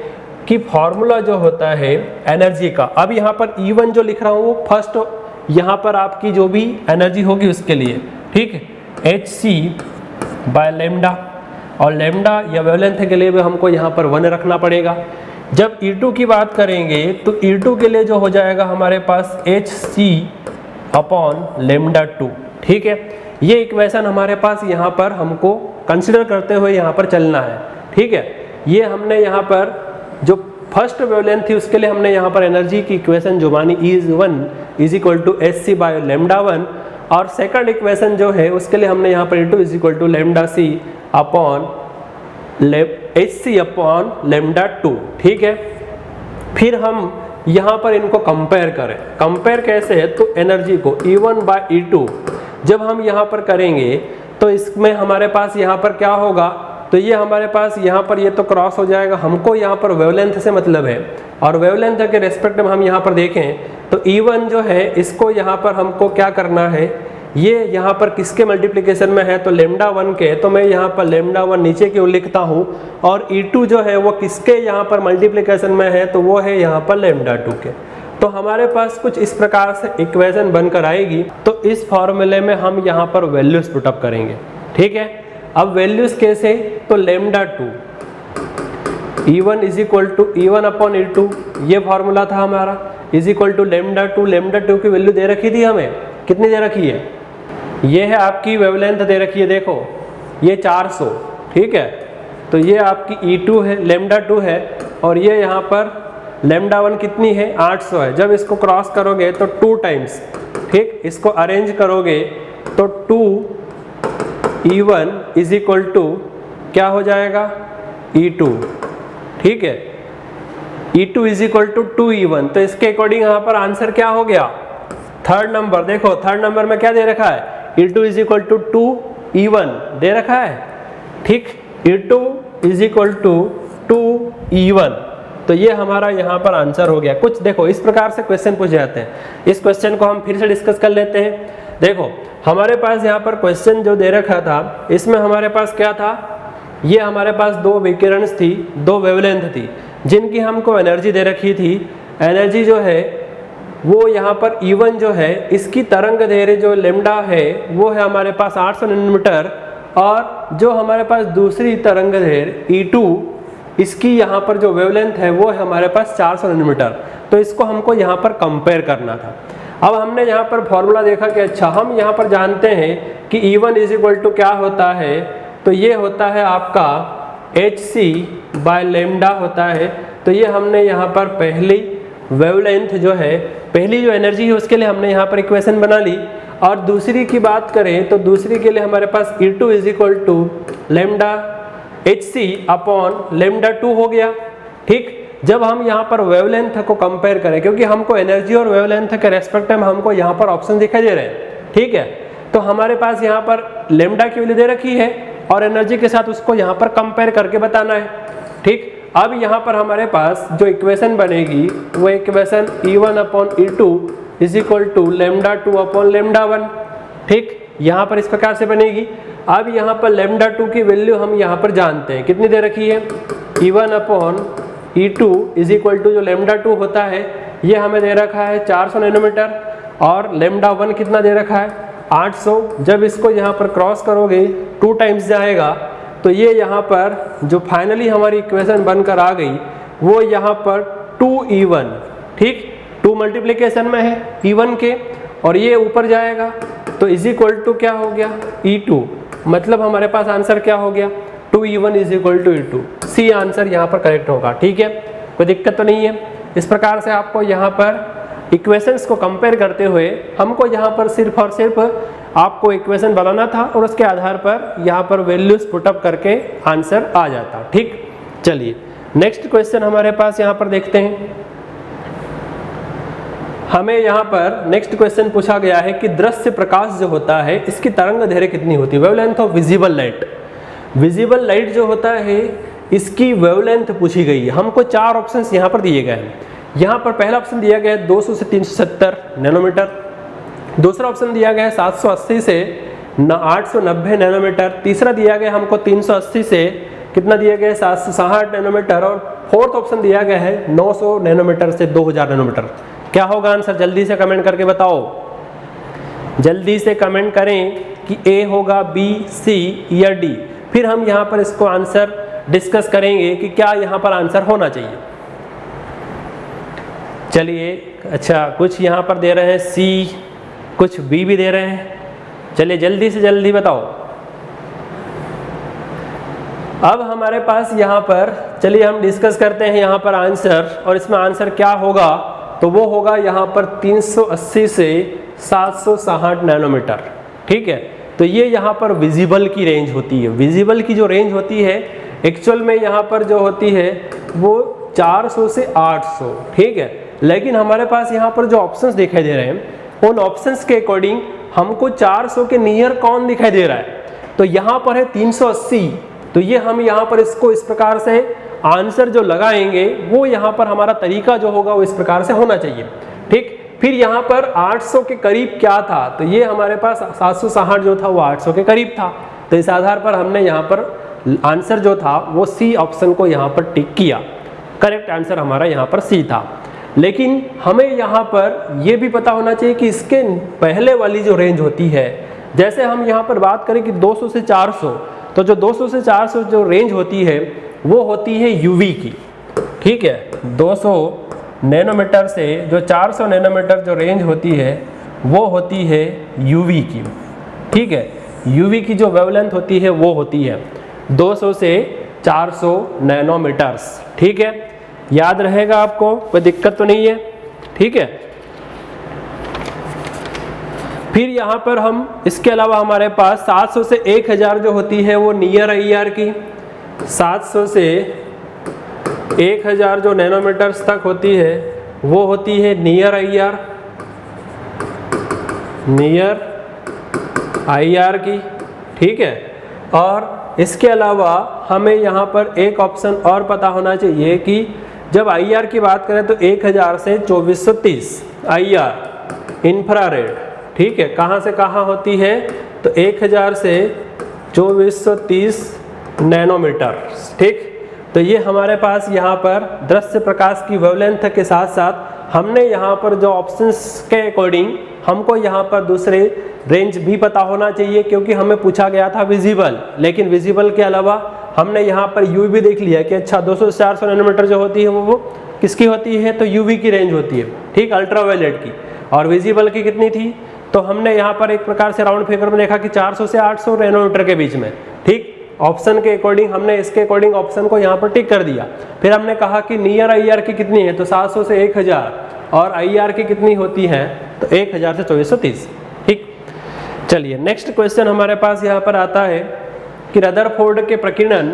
कि फॉर्मूला जो होता है एनर्जी का, अब यहाँ पर E1 जो लिख रहा हूँ वो फर्स्ट यहाँ पर आपकी जो भी एनर्जी होगी उसके लिए। ठीक है, hc/λ, और लैम्डा या वेवलेंथ के लिए भी हमको यहाँ पर 1 रखना पड़ेगा। जब E2 की बात करेंगे तो E2 के लिए जो हो जाएगा हमारे पास hc/λ2। ठीक है, ये इक्वेशन हमारे पास यहाँ पर हमको कंसिडर करते हुए यहाँ पर चलना है। ठीक है, ये हमने यहाँ पर जो फर्स्ट वेवलेंथ थी उसके लिए हमने यहाँ पर एनर्जी की इक्वेशन जो मानी E1 /hc/λ1, और सेकंड इक्वेशन जो है उसके लिए हमने यहाँ पर E2 =λc/hc/λ2। ठीक है, फिर हम यहाँ पर इनको कंपेयर करें। कंपेयर कैसे है, तो एनर्जी को E1/E2 जब हम यहाँ पर करेंगे तो इसमें हमारे पास यहाँ पर क्या होगा, तो ये हमारे पास यहाँ पर ये तो क्रॉस हो जाएगा। हमको यहाँ पर वेवलेंथ से मतलब है, और वेवलेंथ के रेस्पेक्ट में हम यहाँ पर देखें तो E1 जो है इसको यहाँ पर हमको क्या करना है, ये यहाँ पर किसके मल्टीप्लिकेशन में है, तो λ1 के, तो मैं यहाँ पर λ1 नीचे की ओर लिखता हूँ, और E2 जो है वो किसके यहाँ पर मल्टीप्लिकेशन में है, तो वो है यहाँ पर λ2 के। तो हमारे पास कुछ इस प्रकार से इक्वेशन बनकर आएगी। तो इस फॉर्मूले में हम यहाँ पर वैल्यूज पुटअप करेंगे। ठीक है, अब वैल्यूज कैसे, तो λ2 E1 E1/E2, ये फॉर्मूला था हमारा, λ2 की वैल्यू दे रखी थी हमें, कितनी दे रखी है, ये है आपकी वेवलेंथ दे रखी है, देखो ये 400। ठीक है, तो ये आपकी E2 है, λ2 है, और ये यहाँ पर λ1 कितनी है, 800 है। जब इसको क्रॉस करोगे तो 2 टाइम्स, ठीक, इसको अरेंज करोगे तो 2E1 क्या हो जाएगा, E2। ठीक है, E2 2E1, तो इसके अकॉर्डिंग यहाँ पर आंसर क्या हो गया, थर्ड नंबर। देखो थर्ड नंबर में क्या दे रखा है, E2 is equal to 2E1 दे रखा है, ठीक। E2 is equal to 2E1, तो ये हमारा यहाँ पर आंसर हो गया। कुछ देखो इस प्रकार से क्वेश्चन पूछ जाते हैं, इस क्वेश्चन को हम फिर से डिस्कस कर लेते हैं। देखो हमारे पास यहाँ पर क्वेश्चन जो दे रखा था, इसमें हमारे पास क्या था, ये हमारे पास दो विकिरणस थी, दो वेवलेंथ थी, जिनकी हमको एनर्जी दे रखी थी। एनर्जी जो है वो यहाँ पर E1 जो है, इसकी तरंग दैर्घ्य जो लेमडा है वो है हमारे पास 800 नैनोमीटर, और जो हमारे पास दूसरी तरंग दैर्घ्य E2, इसकी यहाँ पर जो वेवलेंथ है वो है हमारे पास 400 नैनोमीटर। तो इसको हमको यहाँ पर कंपेयर करना था। अब हमने यहाँ पर फॉर्मूला देखा कि अच्छा हम यहाँ पर जानते हैं कि E1 इज इक्वल टू क्या होता है, तो ये होता है आपका hc/λ होता है। तो ये हमने यहाँ पर पहली वेवलेंथ जो है, पहली जो एनर्जी है उसके लिए हमने यहाँ पर इक्वेशन बना ली। और दूसरी की बात करें तो दूसरी के लिए हमारे पास E2 is equal to lambda hc/λ2 हो गया, ठीक। जब हम यहाँ पर वेवलेंथ को कंपेयर करें, क्योंकि हमको एनर्जी और वेवलेंथ के रेस्पेक्ट में हमको यहाँ पर ऑप्शन दिखाई दे रहे हैं, ठीक है। तो हमारे पास यहाँ पर लेमडा की वैल्यू दे रखी है और एनर्जी के साथ उसको यहाँ पर कंपेयर करके बताना है, ठीक। अब यहाँ पर हमारे पास जो इक्वेशन बनेगी वो equation E1/E2 is equal to λ2/λ1, ठीक। यहाँ पर इस प्रकार से बनेगी। अब यहाँ पर λ2 की वैल्यू हम यहाँ पर जानते हैं, कितनी दे रखी है, E1/E2 इज इक्वल टू जो λ2 होता है ये हमें दे रखा है 400 नैनोमीटर, और λ1 कितना दे रखा है 800। जब इसको यहाँ पर क्रॉस करोगे 2 टाइम्स जाएगा, तो ये यहाँ पर जो फाइनली हमारी इक्वेशन बनकर आ गई वो यहाँ पर 2E1, ठीक। 2 मल्टीप्लिकेशन में है E1 के, और ये ऊपर जाएगा तो इज इक्वल टू क्या हो गया E2, मतलब हमारे पास आंसर क्या हो गया 2E1 is equal to E2। C answer यहाँ पर करेक्ट होगा, ठीक है, कोई दिक्कत तो नहीं है। इस प्रकार से आपको यहाँ पर इक्वेशंस को कंपेयर करते हुए हमको यहाँ पर सिर्फ और सिर्फ आपको इक्वेशन बनाना था, और उसके आधार पर यहाँ पर वैल्यूज पुटअप करके आंसर आ जाता, ठीक। चलिए नेक्स्ट क्वेश्चन हमारे पास यहाँ पर देखते हैं। हमें यहाँ पर नेक्स्ट क्वेश्चन पूछा गया है कि दृश्य प्रकाश जो होता है इसकी तरंग दैर्घ्य कितनी होती है, wavelength of visible light. Visible light जो होता है इसकी वेवलेंथ पूछी गई है। हमको 4 ऑप्शंस यहाँ पर दिए गए हैं। यहाँ पर पहला ऑप्शन दिया गया है 200 से 370 नैनोमीटर, दूसरा ऑप्शन दिया गया है 780 से 890 नैनोमीटर, तीसरा दिया गया हमको 380 से कितना दिया गया है 760 नैनोमीटर, और फोर्थ ऑप्शन दिया गया है 900 नैनोमीटर से 2000 नैनोमीटर। क्या होगा आंसर, जल्दी से कमेंट करके बताओ, जल्दी से कमेंट करें कि ए होगा, बी, सी या डी। फिर हम यहाँ पर इसको आंसर डिस्कस करेंगे कि क्या यहाँ पर आंसर होना चाहिए। चलिए अच्छा, कुछ यहाँ पर दे रहे हैं सी, कुछ बी भी दे रहे हैं। चलिए जल्दी से जल्दी बताओ। अब हमारे पास यहाँ पर चलिए हम डिस्कस करते हैं यहाँ पर आंसर, और इसमें आंसर क्या होगा, तो वो होगा यहाँ पर 380 से 760 नैनोमीटर, ठीक है। तो ये यहाँ पर विजिबल की रेंज होती है। विजिबल की जो रेंज होती है एक्चुअल में यहाँ पर जो होती है वो 400 से 800, ठीक है। लेकिन हमारे पास यहाँ पर जो ऑप्शंस दिखाई दे रहे हैं उन ऑप्शंस के अकॉर्डिंग हमको 400 के नियर कौन दिखाई दे रहा है, तो यहाँ पर है 380। तो ये हम यहाँ पर इसको इस प्रकार से आंसर जो लगाएंगे वो यहाँ पर हमारा तरीका जो होगा वो इस प्रकार से होना चाहिए, ठीक। फिर यहाँ पर 800 के करीब क्या था, तो ये हमारे पास 760 जो था वो 800 के करीब था। तो इस आधार पर हमने यहाँ पर आंसर जो था वो सी ऑप्शन को यहाँ पर टिक किया। करेक्ट आंसर हमारा यहाँ पर सी था। लेकिन हमें यहाँ पर ये भी पता होना चाहिए कि इसके पहले वाली जो रेंज होती है, जैसे हम यहाँ पर बात करें कि 200 से 400, तो जो 200 से 400 जो रेंज होती है वो होती है यूवी की, ठीक है। 200 नैनोमीटर से जो 400 नैनोमीटर जो रेंज होती है वो होती है यूवी की, ठीक है। यूवी की जो वेवलेंथ होती है वो होती है 200 से 400 नैनोमीटर्स, ठीक है। याद रहेगा आपको, कोई दिक्कत तो नहीं है, ठीक है। फिर यहाँ पर हम इसके अलावा हमारे पास 700 से 1000 जो होती है वो नियर IR की, 700 से 1000 जो नैनोमीटर्स तक होती है वो होती है नियर IR, नियर IR की, ठीक है। और इसके अलावा हमें यहाँ पर एक ऑप्शन और पता होना चाहिए कि जब IR की बात करें तो 1000 से 2430 IR इंफ्रारेड, ठीक है, कहाँ से कहाँ होती है, तो 1000 से 2430 नैनोमीटर, ठीक। तो ये हमारे पास यहाँ पर दृश्य प्रकाश की वेवलेंथ के साथ साथ हमने यहाँ पर जो ऑप्शंस के अकॉर्डिंग हमको यहाँ पर दूसरे रेंज भी पता होना चाहिए, क्योंकि हमें पूछा गया था विजिबल, लेकिन विजिबल के अलावा हमने यहाँ पर यूवी भी देख लिया कि अच्छा 200 से 400 नैनोमीटर जो होती है वो किसकी होती है, तो यूवी की रेंज होती है, ठीक, अल्ट्रावायलेट की। और विजिबल की कितनी थी, तो हमने यहाँ पर एक प्रकार से राउंड फिगर में देखा कि 400 से 800 नैनोमीटर के बीच में, ठीक। ऑप्शन के अकॉर्डिंग हमने इसके अकॉर्डिंग ऑप्शन को यहाँ पर टिक कर दिया। फिर हमने कहा कि नियर IR की कितनी है, तो 700 से 1000, और IR की कितनी होती है, तो 1000 से 2430, ठीक। चलिए नेक्स्ट क्वेश्चन हमारे पास यहाँ पर आता है कि रदरफोर्ड के प्रकीर्णन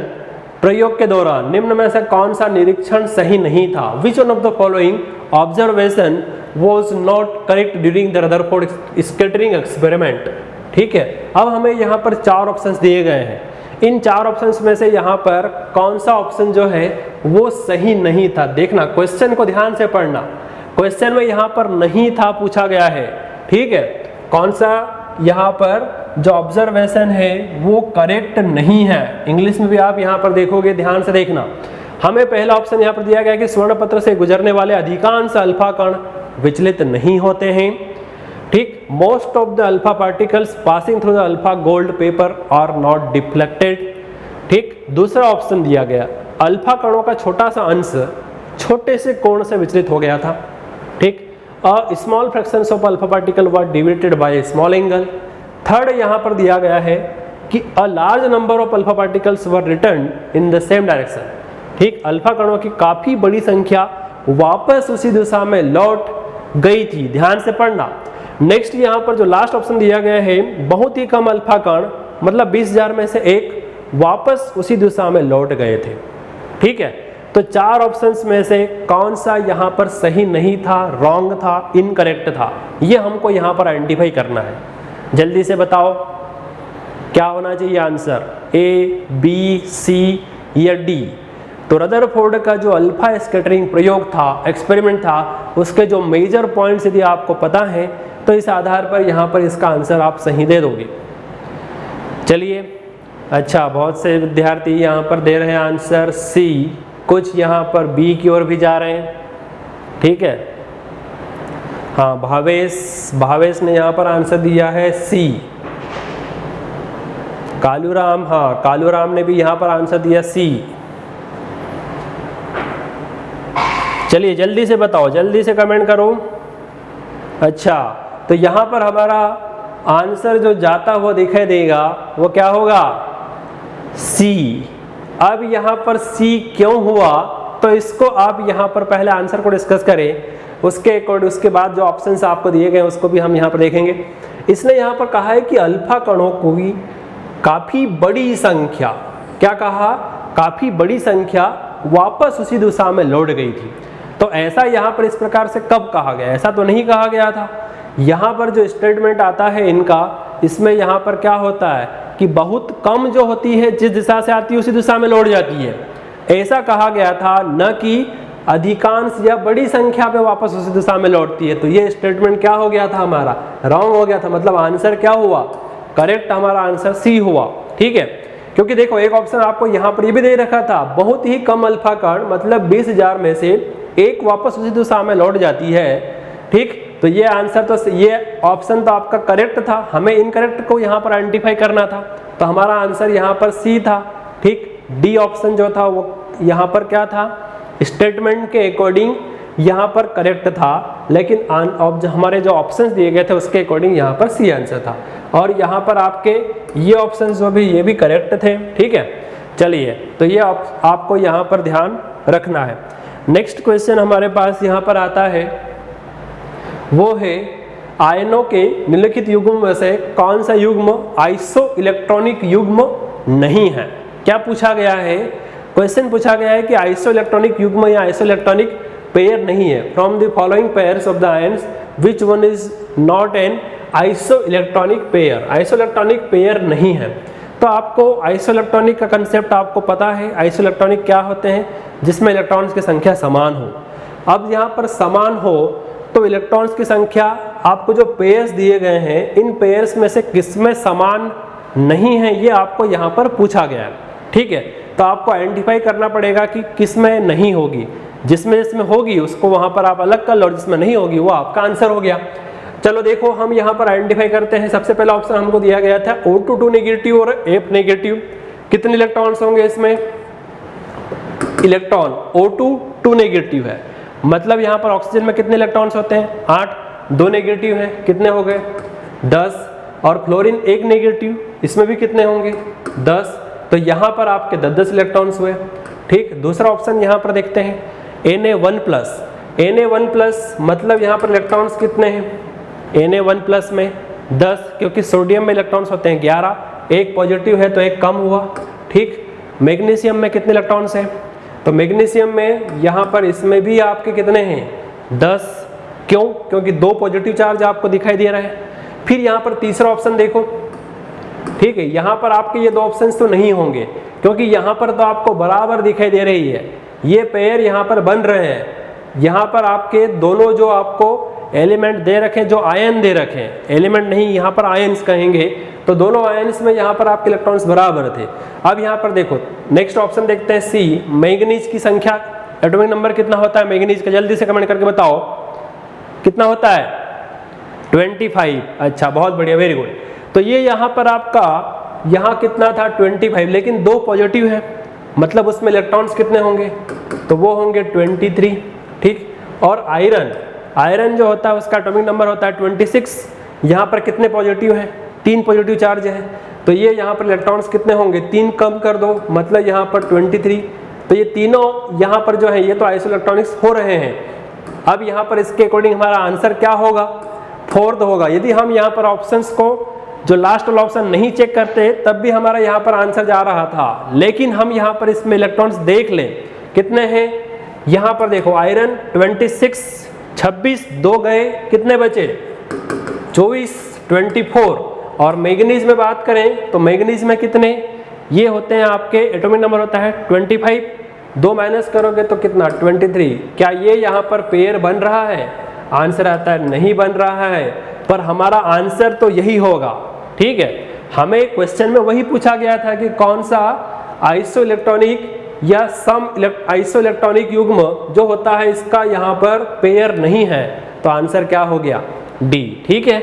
प्रयोग के दौरान निम्न में से कौन सा निरीक्षण सही नहीं था, विच one of the following observation was not correct during the Rutherford scattering experiment, ठीक है। अब हमें यहाँ पर 4 ऑप्शंस दिए गए हैं, इन 4 ऑप्शंस में से यहाँ पर कौन सा ऑप्शन जो है वो सही नहीं था। देखना, क्वेश्चन को ध्यान से पढ़ना, क्वेश्चन में यहाँ पर नहीं था पूछा गया है, ठीक है। कौन सा यहाँ पर जो ऑब्जर्वेशन है वो करेक्ट नहीं है, इंग्लिश में भी आप यहाँ पर देखोगे, ध्यान से देखना। हमें पहला ऑप्शन यहाँ पर दिया गया कि स्वर्ण पत्र से गुजरने वाले अधिकांश अल्फा कण विचलित नहीं होते हैं, ठीक। Most of the alpha particles passing through the alpha gold paper are not deflected, ठीक। दूसरा ऑप्शन दिया गया अल्फा कणों का छोटा सा अंश छोटे से कोण से विचलित हो गया था, ठीक। A small fractions of alpha particle were deviated by a small angle. Third यहाँ पर दिया गया है कि a large number of alpha particles were return in the same direction, ठीक। अल्फा कणों की काफी बड़ी संख्या वापस उसी दिशा में लौट गई थी, ध्यान से पढ़ना। नेक्स्ट यहाँ पर जो लास्ट ऑप्शन दिया गया है, बहुत ही कम अल्फा कण, मतलब 20,000 में से एक वापस उसी दिशा में लौट गए थे, ठीक है। तो 4 ऑप्शंस में से कौन सा यहाँ पर सही नहीं था, रॉन्ग था, इनकरेक्ट था, ये हमको यहाँ पर आइडेंटिफाई करना है। जल्दी से बताओ क्या होना चाहिए आंसर, A, B, C या D। तो रदरफोर्ड का जो अल्फा स्कैटरिंग प्रयोग था, एक्सपेरिमेंट था, उसके जो मेजर पॉइंट्स यदि आपको पता है तो इस आधार पर यहाँ पर इसका आंसर आप सही दे दोगे। चलिए, अच्छा, बहुत से विद्यार्थी यहाँ पर दे रहे हैं आंसर C, कुछ यहाँ पर B की ओर भी जा रहे हैं, ठीक है। हाँ, भावेश ने यहाँ पर आंसर दिया है C। कालूराम, हाँ, कालूराम ने भी यहाँ पर आंसर दिया C। चलिए जल्दी से बताओ, जल्दी से कमेंट करो। अच्छा, तो यहाँ पर हमारा आंसर जो जाता हुआ दिखाई देगा वो क्या होगा, C। अब यहाँ पर C क्यों हुआ, तो इसको आप यहाँ पर पहले आंसर को डिस्कस करें, उसके अकॉर्डिंग उसके बाद जो ऑप्शंस आपको दिए गए उसको भी हम यहाँ पर देखेंगे। इसने यहाँ पर कहा है कि अल्फा कणों को भी काफी बड़ी संख्या, क्या कहा, काफी बड़ी संख्या वापस उसी दिशा में लौट गई थी। तो ऐसा यहाँ पर इस प्रकार से कब कहा गया, ऐसा तो नहीं कहा गया था। यहाँ पर जो स्टेटमेंट आता है इनका, इसमें यहाँ पर क्या होता है कि बहुत कम जो होती है जिस दिशा से आती है उसी दिशा में लौट जाती है, ऐसा कहा गया था, न कि अधिकांश या बड़ी संख्या पे वापस उसी दिशा में लौटती है। तो ये स्टेटमेंट क्या हो गया था, हमारा रॉन्ग हो गया था, मतलब आंसर क्या हुआ, करेक्ट हमारा आंसर C हुआ, ठीक है। क्योंकि देखो एक ऑप्शन आपको यहाँ पर ये भी दे रखा था, बहुत ही कम अल्फा कण, मतलब 20,000 में से एक वापस उसी दिशा में लौट जाती है, ठीक। तो ये आंसर, तो ये ऑप्शन तो आपका करेक्ट था, हमें इनकरेक्ट को यहाँ पर आइडेंटिफाई करना था, तो हमारा आंसर यहाँ पर C था, ठीक। D ऑप्शन जो था वो यहाँ पर क्या था, स्टेटमेंट के अकॉर्डिंग यहाँ पर करेक्ट था, लेकिन हमारे जो ऑप्शंस दिए गए थे उसके अकॉर्डिंग यहाँ पर C आंसर था। और यहाँ पर आपके ये ऑप्शंस जो भी, ये भी करेक्ट थे, ठीक है। चलिए, तो ये आपको यहाँ पर ध्यान रखना है। नेक्स्ट क्वेश्चन हमारे पास यहाँ पर आता है, वो है आयनों के निम्नलिखित युग्म में से कौन सा युग्म आइसो इलेक्ट्रॉनिक युग्म नहीं है। क्या पूछा गया है, क्वेश्चन पूछा गया है कि आइसो इलेक्ट्रॉनिक युग्म या आइसो इलेक्ट्रॉनिक पेयर नहीं है। From the following pairs of the ions which one is not an iso electronic pair. Iso electronic pair नहीं है। तो आपको आइसो इलेक्ट्रॉनिक का कंसेप्ट आपको पता है। आइसो इलेक्ट्रॉनिक क्या होते हैं? जिसमें इलेक्ट्रॉन्स की संख्या समान हो। अब यहाँ पर समान हो तो इलेक्ट्रॉन्स की संख्या, आपको जो पेयर्स दिए गए हैं इन पेयर्स में से किसमें समान नहीं है ये आपको यहाँ पर पूछा गया है। ठीक है, तो आपको आइडेंटिफाई करना पड़ेगा कि किसमें नहीं होगी। जिसमें होगी उसको वहाँ पर आप अलग कर लो और जिसमें नहीं होगी वो आपका आंसर हो गया। चलो देखो हम यहाँ पर आइडेंटिफाई करते हैं। सबसे पहला ऑप्शन हमको दिया गया था O2 2 नेगेटिव और F नेगेटिव। कितने इलेक्ट्रॉन्स होंगे इसमें? इलेक्ट्रॉन O2 2 नेगेटिव है, मतलब यहाँ पर ऑक्सीजन में कितने इलेक्ट्रॉन्स होते हैं? 8। 2 नेगेटिव है, कितने हो गए? 10। और फ्लोरीन 1 नेगेटिव, इसमें भी कितने होंगे? 10। तो यहाँ पर आपके 10 इलेक्ट्रॉन्स हुए। ठीक, दूसरा ऑप्शन यहाँ पर देखते हैं Na1+। Na1+ मतलब यहाँ पर इलेक्ट्रॉन्स कितने हैं? Na1+ में 10, क्योंकि सोडियम में इलेक्ट्रॉन्स होते हैं 11, एक पॉजिटिव है तो एक कम हुआ। ठीक, मैग्नीशियम में कितने इलेक्ट्रॉन्स हैं? तो मैग्नीशियम में यहाँ पर इसमें भी आपके कितने हैं? 10। क्यों? क्योंकि 2 पॉजिटिव चार्ज आपको दिखाई दे रहे हैं। फिर यहाँ पर तीसरा ऑप्शन देखो। ठीक है, यहाँ पर आपके ये 2 ऑप्शंस तो नहीं होंगे, क्योंकि यहाँ पर तो आपको बराबर दिखाई दे रही है। ये पेयर यहाँ पर बन रहे हैं। यहाँ पर आपके दोनों जो आपको एलिमेंट दे रखे, जो आयन दे रखे, एलिमेंट नहीं यहाँ पर आयन्स कहेंगे, तो दोनों आयन्स में यहाँ पर आपके इलेक्ट्रॉन्स बराबर थे। अब यहाँ पर देखो नेक्स्ट ऑप्शन देखते हैं सी, मैंगनीज की संख्या, एटॉमिक नंबर कितना होता है मैंगनीज का? जल्दी से कमेंट करके बताओ कितना होता है? 25। अच्छा, बहुत बढ़िया, वेरी गुड। तो ये यहाँ पर आपका यहाँ कितना था? 25, लेकिन 2 पॉजिटिव है, मतलब उसमें इलेक्ट्रॉन्स कितने होंगे? तो वो होंगे 23। ठीक, और आयरन जो होता है उसका एटॉमिक नंबर होता है 26। यहाँ पर कितने पॉजिटिव है? 3 पॉजिटिव चार्ज है, तो ये यहाँ पर इलेक्ट्रॉन्स कितने होंगे? 3 कम कर दो, मतलब यहाँ पर 23। तो ये तीनों यहाँ पर जो है ये तो आइसो इलेक्ट्रॉनिक्स हो रहे हैं। अब यहाँ पर इसके अकॉर्डिंग हमारा आंसर क्या होगा? 4th होगा। यदि हम यहाँ पर ऑप्शंस को जो लास्ट वाला ऑप्शन नहीं चेक करते तब भी हमारा यहाँ पर आंसर जा रहा था, लेकिन हम यहाँ पर इसमें इलेक्ट्रॉन्स देख लें कितने हैं। यहाँ पर देखो आयरन 26, 26, 2 गए, कितने बचे? 24, 24। और मैंगनीज में बात करें तो मैंगनीज में कितने? ये होते हैं आपके, एटॉमिक नंबर होता है 25, 2 माइनस करोगे तो कितना? 23। क्या ये यहाँ पर पेयर बन रहा है? आंसर आता है नहीं बन रहा है, पर हमारा आंसर तो यही होगा। ठीक है, हमें क्वेश्चन में वही पूछा गया था कि कौन सा आइसो इलेक्ट्रॉनिक या सम आइसो इलेक्ट्रॉनिक युग्म जो होता है इसका यहाँ पर पेयर नहीं है, तो आंसर क्या हो गया? डी। ठीक है,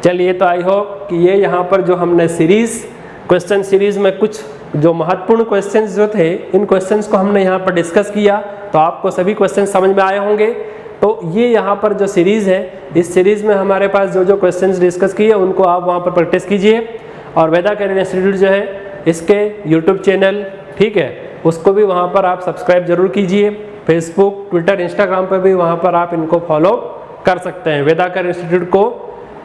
चलिए, तो आई होप कि ये यहाँ पर जो हमने क्वेश्चन सीरीज में कुछ जो महत्वपूर्ण क्वेश्चंस जो थे इन क्वेश्चंस को हमने यहाँ पर डिस्कस किया, तो आपको सभी क्वेश्चन समझ में आए होंगे। तो ये यहाँ पर जो सीरीज़ है, इस सीरीज़ में हमारे पास जो क्वेश्चंस डिस्कस किए उनको आप वहाँ पर प्रैक्टिस कीजिए। और वेदा करियर इंस्टीट्यूट जो है इसके यूट्यूब चैनल, ठीक है, उसको भी वहाँ पर आप सब्सक्राइब जरूर कीजिए। फेसबुक, ट्विटर, इंस्टाग्राम पर भी वहाँ पर आप इनको फॉलो कर सकते हैं। वेदा करियर इंस्टीट्यूट को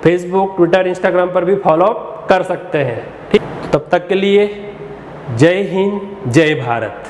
फेसबुक, ट्विटर, इंस्टाग्राम पर भी फॉलो कर सकते हैं। ठीक, तब तक के लिए जय हिंद, जय भारत।